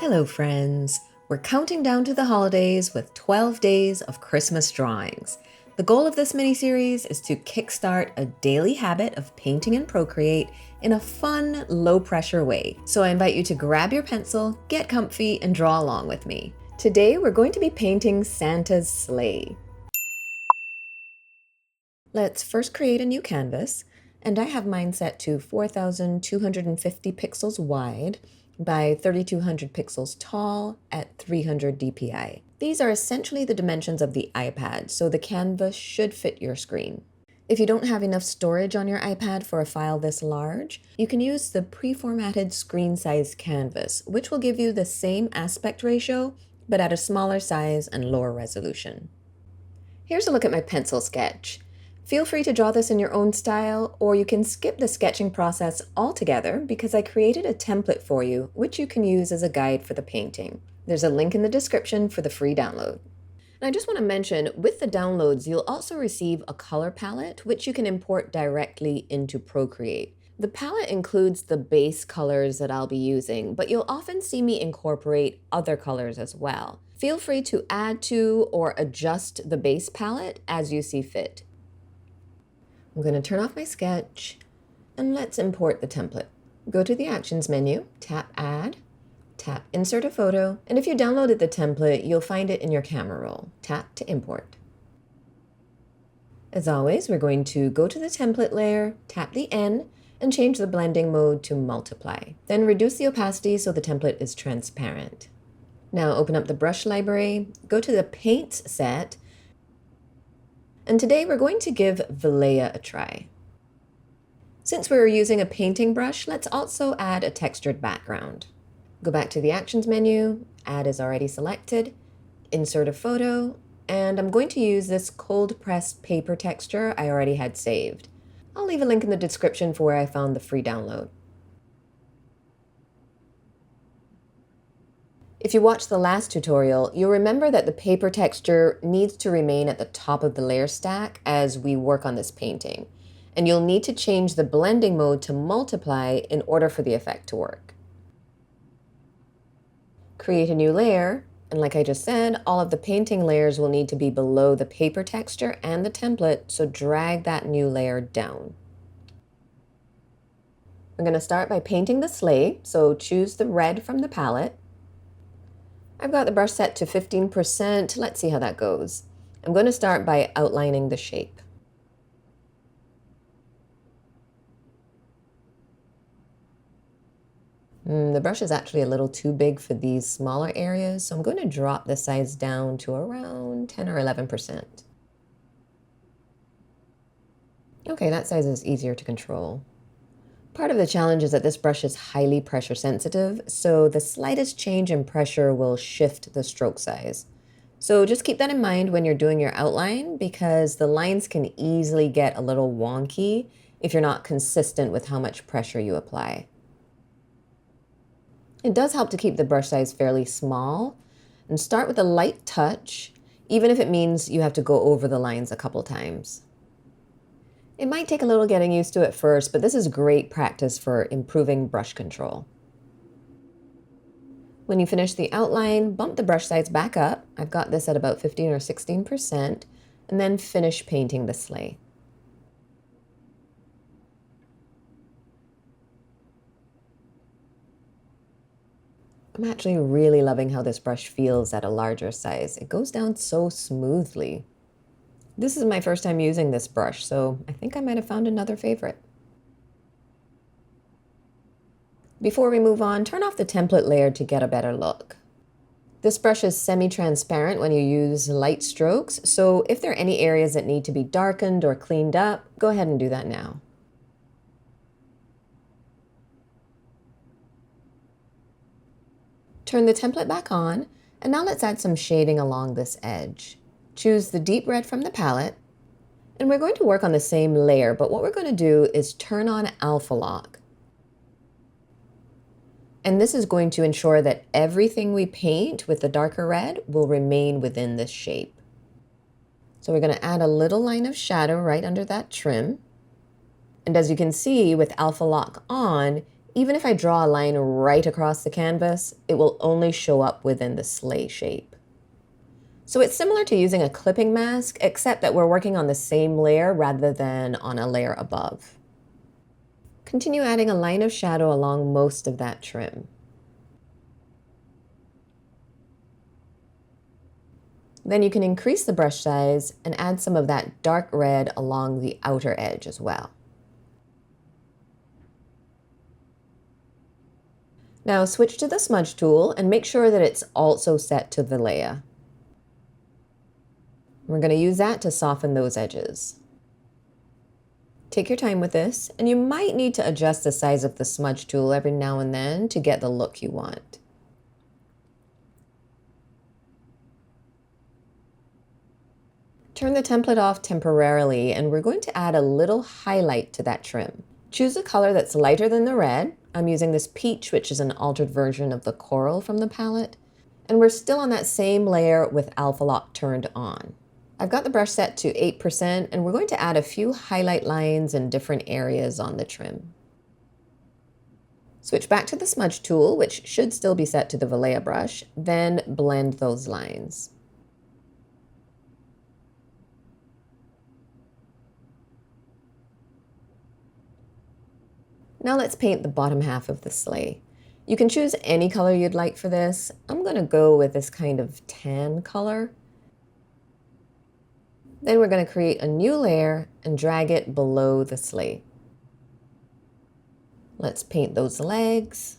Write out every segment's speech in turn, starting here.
Hello friends! We're counting down to the holidays with 12 days of Christmas drawings. The goal of this mini-series is to kickstart a daily habit of painting in Procreate in a fun, low-pressure way. So I invite you to grab your pencil, get comfy, and draw along with me. Today we're going to be painting Santa's sleigh. Let's first create a new canvas, and I have mine set to 4,250 pixels wide by 3,200 pixels tall at 300 dpi. These are essentially the dimensions of the iPad, so the canvas should fit your screen. If you don't have enough storage on your iPad for a file this large, you can use the pre-formatted screen size canvas, which will give you the same aspect ratio, but at a smaller size and lower resolution. Here's a look at my pencil sketch. Feel free to draw this in your own style, or you can skip the sketching process altogether because I created a template for you, which you can use as a guide for the painting. There's a link in the description for the free download. And I just want to mention, with the downloads, you'll also receive a color palette, which you can import directly into Procreate. The palette includes the base colors that I'll be using, but you'll often see me incorporate other colors as well. Feel free to add to or adjust the base palette as you see fit. I'm going to turn off my sketch and let's import the template. Go to the Actions menu, tap Add, tap Insert a Photo, and if you downloaded the template, you'll find it in your camera roll. Tap to import. As always, we're going to go to the template layer, tap the N, and change the blending mode to multiply. Then reduce the opacity so the template is transparent. Now open up the brush library, go to the Paints set, and today we're going to give Valleja a try. Since we're using a painting brush, let's also add a textured background. Go back to the Actions menu, Add is already selected, Insert a Photo, and I'm going to use this cold pressed paper texture I already had saved. I'll leave a link in the description for where I found the free download. If you watched the last tutorial, you'll remember that the paper texture needs to remain at the top of the layer stack as we work on this painting. And you'll need to change the blending mode to multiply in order for the effect to work. Create a new layer, and like I just said, all of the painting layers will need to be below the paper texture and the template, so drag that new layer down. I'm going to start by painting the sleigh, so choose the red from the palette. I've got the brush set to 15%. Let's see how that goes. I'm going to start by outlining the shape. The brush is actually a little too big for these smaller areas, so I'm going to drop the size down to around 10 or 11%. Okay, that size is easier to control. Part of the challenge is that this brush is highly pressure sensitive, so the slightest change in pressure will shift the stroke size. So just keep that in mind when you're doing your outline, because the lines can easily get a little wonky if you're not consistent with how much pressure you apply. It does help to keep the brush size fairly small, and start with a light touch, even if it means you have to go over the lines a couple times. It might take a little getting used to at first, but this is great practice for improving brush control. When you finish the outline, bump the brush size back up. I've got this at about 15 or 16%, and then finish painting the sleigh. I'm actually really loving how this brush feels at a larger size. It goes down so smoothly. This is my first time using this brush, so I think I might have found another favorite. Before we move on, turn off the template layer to get a better look. This brush is semi-transparent when you use light strokes, so if there are any areas that need to be darkened or cleaned up, go ahead and do that now. Turn the template back on, and now let's add some shading along this edge. Choose the deep red from the palette, and we're going to work on the same layer, but what we're going to do is turn on Alpha Lock. And this is going to ensure that everything we paint with the darker red will remain within this shape. So we're going to add a little line of shadow right under that trim. And as you can see, with Alpha Lock on, Even if I draw a line right across the canvas, it will only show up within the sleigh shape. So it's similar to using a clipping mask, except that we're working on the same layer rather than on a layer above. Continue adding a line of shadow along most of that trim. Then you can increase the brush size and add some of that dark red along the outer edge as well. Now switch to the smudge tool and make sure that it's also set to the layer. We're going to use that to soften those edges. Take your time with this, and you might need to adjust the size of the smudge tool every now and then to get the look you want. Turn the template off temporarily, and we're going to add a little highlight to that trim. Choose a color that's lighter than the red. I'm using this peach, which is an altered version of the coral from the palette. And we're still on that same layer with Alpha Lock turned on. I've got the brush set to 8%, and we're going to add a few highlight lines in different areas on the trim. Switch back to the smudge tool, which should still be set to the Vallejo brush, then blend those lines. Now let's paint the bottom half of the sleigh. You can choose any color you'd like for this. I'm going to go with this kind of tan color. Then we're going to create a new layer and drag it below the sleigh. Let's paint those legs.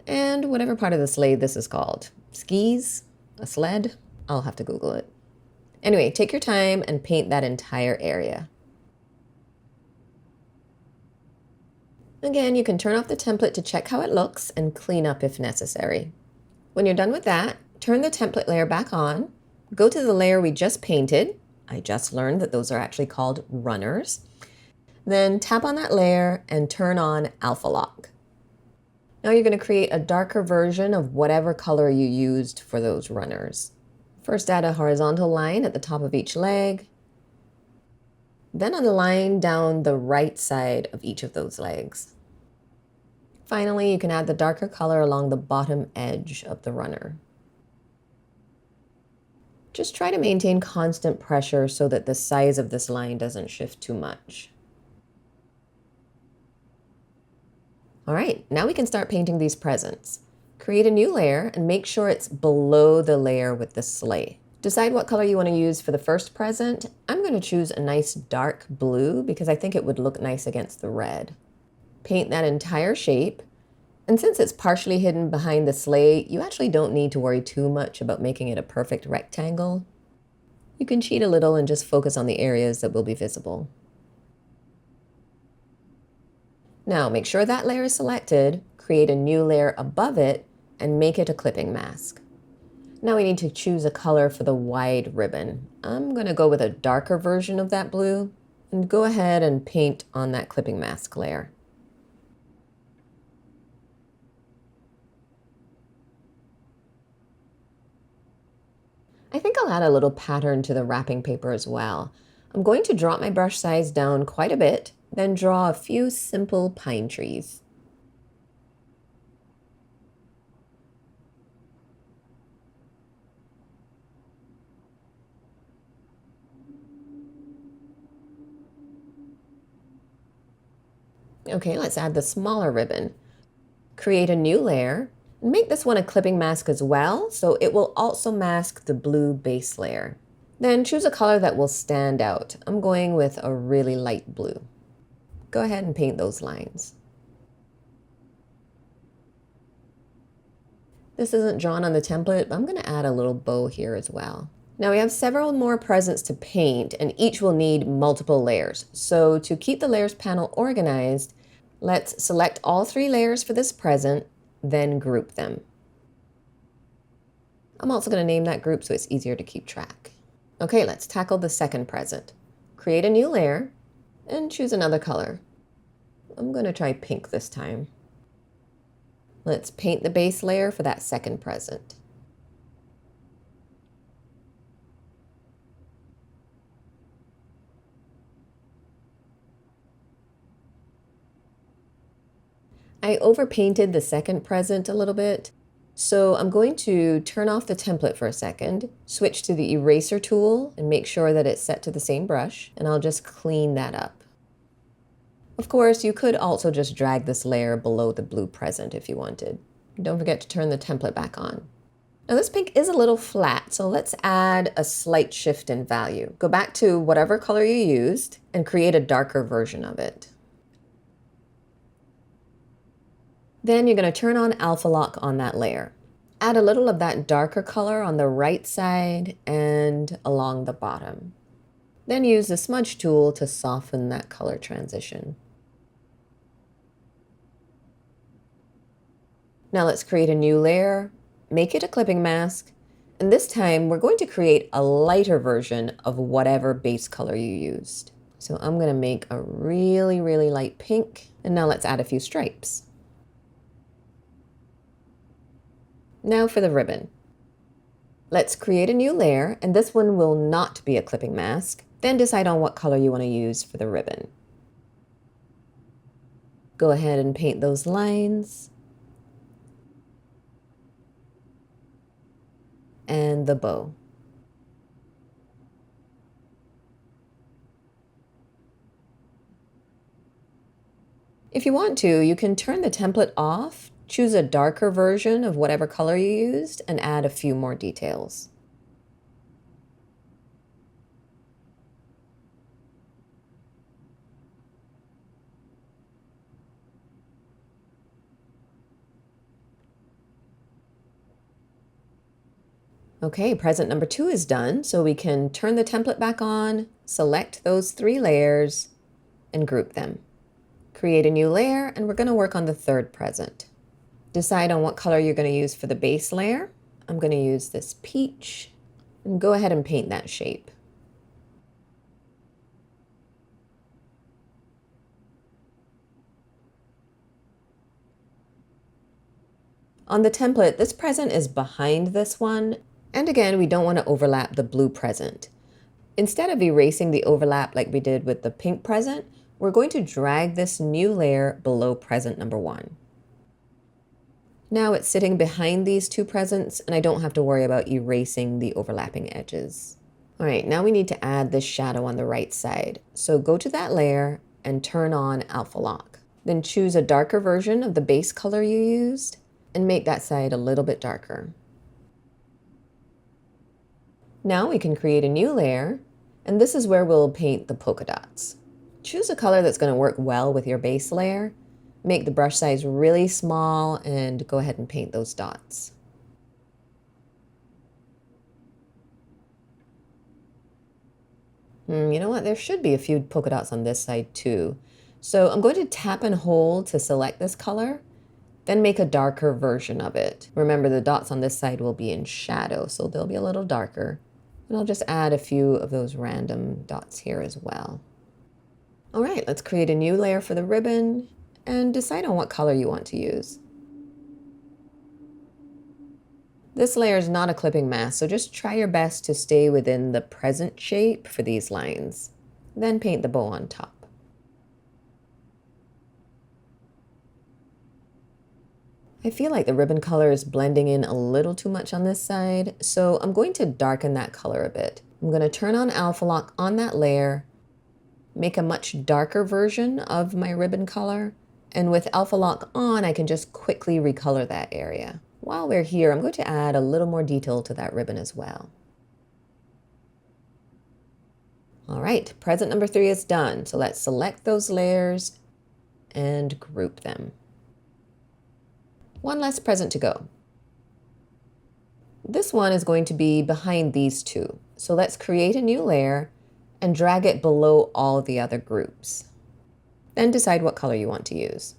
And whatever part of the sleigh this is called. Skis? A sled? I'll have to Google it. Anyway, take your time and paint that entire area. Again, you can turn off the template to check how it looks and clean up if necessary. When you're done with that, turn the template layer back on, go to the layer we just painted. I just learned that those are actually called runners. Then tap on that layer and turn on Alpha Lock. Now you're going to create a darker version of whatever color you used for those runners. First, add a horizontal line at the top of each leg, then a line down the right side of each of those legs. Finally, you can add the darker color along the bottom edge of the runner. Just try to maintain constant pressure so that the size of this line doesn't shift too much. All right, now we can start painting these presents. Create a new layer and make sure it's below the layer with the sleigh. Decide what color you want to use for the first present. I'm going to choose a nice dark blue because I think it would look nice against the red. Paint that entire shape. And since it's partially hidden behind the sleigh, you actually don't need to worry too much about making it a perfect rectangle. You can cheat a little and just focus on the areas that will be visible. Now make sure that layer is selected, create a new layer above it, and make it a clipping mask. Now we need to choose a color for the wide ribbon. I'm going to go with a darker version of that blue and go ahead and paint on that clipping mask layer. I think I'll add a little pattern to the wrapping paper as well. I'm going to drop my brush size down quite a bit, then draw a few simple pine trees. Okay, let's add the smaller ribbon. Create a new layer. Make this one a clipping mask as well, so it will also mask the blue base layer. Then choose a color that will stand out. I'm going with a really light blue. Go ahead and paint those lines. This isn't drawn on the template, but I'm going to add a little bow here as well. Now we have several more presents to paint, and each will need multiple layers. So to keep the layers panel organized, let's select all 3 layers for this present, then group them. I'm also going to name that group so it's easier to keep track. Okay, let's tackle the second present. Create a new layer and choose another color. I'm going to try pink this time. Let's paint the base layer for that second present. I overpainted the second present a little bit, so I'm going to turn off the template for a second, switch to the eraser tool and make sure that it's set to the same brush, and I'll just clean that up. Of course, you could also just drag this layer below the blue present if you wanted. Don't forget to turn the template back on. Now this pink is a little flat, so let's add a slight shift in value. Go back to whatever color you used and create a darker version of it. Then you're going to turn on Alpha Lock on that layer. Add a little of that darker color on the right side and along the bottom. Then use the smudge tool to soften that color transition. Now let's create a new layer, make it a clipping mask, and this time we're going to create a lighter version of whatever base color you used. So I'm going to make a really, really light pink, and now let's add a few stripes. Now for the ribbon. Let's create a new layer, and this one will not be a clipping mask. Then decide on what color you want to use for the ribbon. Go ahead and paint those lines. And the bow. If you want to, you can turn the template off, choose a darker version of whatever color you used, and add a few more details. Okay, present number 2 is done, so we can turn the template back on, select those 3 layers, and group them. Create a new layer, and we're going to work on the third present. Decide on what color you're going to use for the base layer. I'm going to use this peach, and go ahead and paint that shape. On the template, this present is behind this one. And again, we don't want to overlap the blue present. Instead of erasing the overlap like we did with the pink present, we're going to drag this new layer below present number 1. Now it's sitting behind these 2 presents, and I don't have to worry about erasing the overlapping edges. All right, now we need to add this shadow on the right side. So go to that layer and turn on Alpha Lock. Then choose a darker version of the base color you used and make that side a little bit darker. Now we can create a new layer, and this is where we'll paint the polka dots. Choose a color that's going to work well with your base layer. Make the brush size really small and go ahead and paint those dots. You know what? There should be a few polka dots on this side too. So I'm going to tap and hold to select this color, then make a darker version of it. Remember, the dots on this side will be in shadow, so they'll be a little darker. And I'll just add a few of those random dots here as well. All right, let's create a new layer for the ribbon and decide on what color you want to use. This layer is not a clipping mask, so just try your best to stay within the present shape for these lines. Then paint the bow on top. I feel like the ribbon color is blending in a little too much on this side, so I'm going to darken that color a bit. I'm going to turn on Alpha Lock on that layer, make a much darker version of my ribbon color, and with Alpha Lock on, I can just quickly recolor that area. While we're here, I'm going to add a little more detail to that ribbon as well. All right, present number 3 is done, so let's select those layers and group them. One less present to go. This one is going to be behind these 2. So let's create a new layer and drag it below all the other groups. Then decide what color you want to use.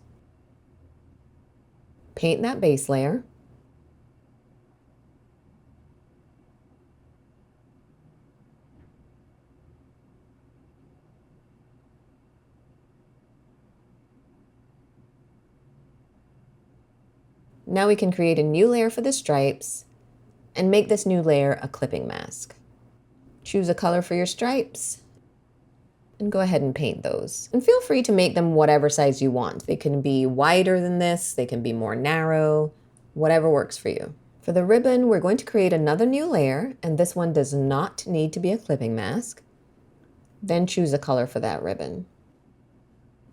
Paint that base layer. Now we can create a new layer for the stripes and make this new layer a clipping mask. Choose a color for your stripes And go ahead and paint those. And feel free to make them whatever size you want. They can be wider than this, they can be more narrow, whatever works for you. For the ribbon, we're going to create another new layer, and this one does not need to be a clipping mask. Then choose a color for that ribbon.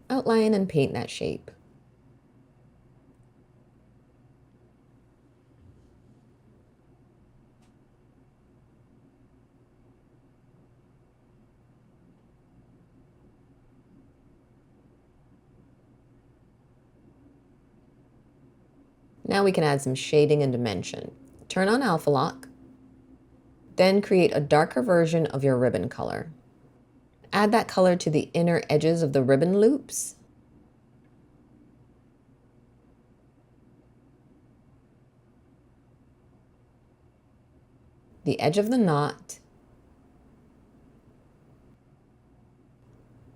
Outline and paint that shape. Now we can add some shading and dimension. Turn on Alpha Lock, then create a darker version of your ribbon color. Add that color to the inner edges of the ribbon loops. The edge of the knot,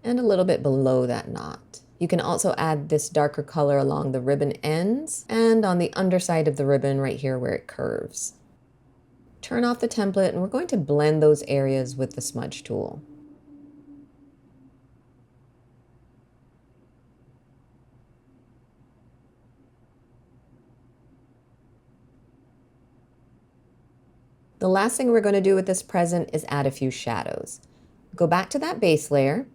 and a little bit below that knot. You can also add this darker color along the ribbon ends and on the underside of the ribbon right here where it curves. Turn off the template and we're going to blend those areas with the smudge tool. The last thing we're going to do with this present is add a few shadows. Go back to that base layer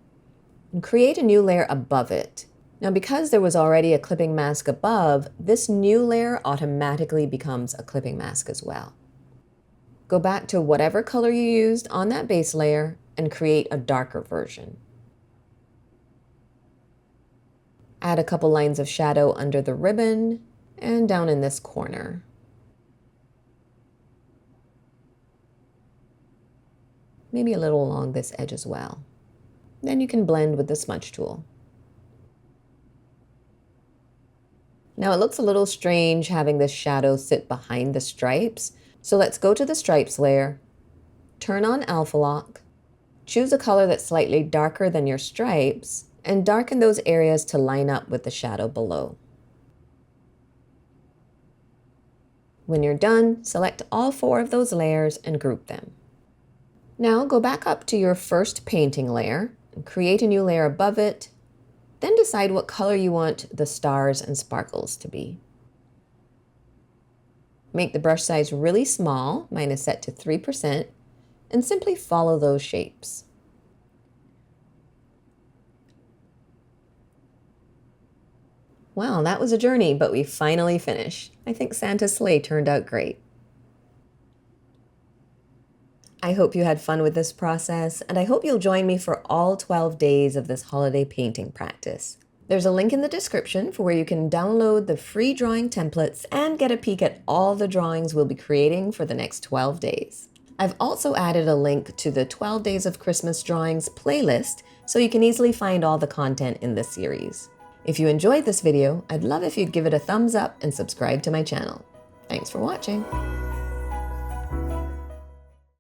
and create a new layer above it. Now, because there was already a clipping mask above, this new layer automatically becomes a clipping mask as well. Go back to whatever color you used on that base layer and create a darker version. Add a couple lines of shadow under the ribbon and down in this corner. Maybe a little along this edge as well. Then you can blend with the smudge tool. Now it looks a little strange having this shadow sit behind the stripes, so let's go to the stripes layer, turn on Alpha Lock, choose a color that's slightly darker than your stripes, and darken those areas to line up with the shadow below. When you're done, select all 4 of those layers and group them. Now go back up to your first painting layer and create a new layer above it. Then decide what color you want the stars and sparkles to be. Make the brush size really small, mine is set to 3%, and simply follow those shapes. Wow, that was a journey, but we finally finished. I think Santa's sleigh turned out great. I hope you had fun with this process, and I hope you'll join me for all 12 days of this holiday painting practice. There's a link in the description for where you can download the free drawing templates and get a peek at all the drawings we'll be creating for the next 12 days. I've also added a link to the 12 Days of Christmas Drawings playlist so you can easily find all the content in this series. If you enjoyed this video, I'd love if you'd give it a thumbs up and subscribe to my channel. Thanks for watching.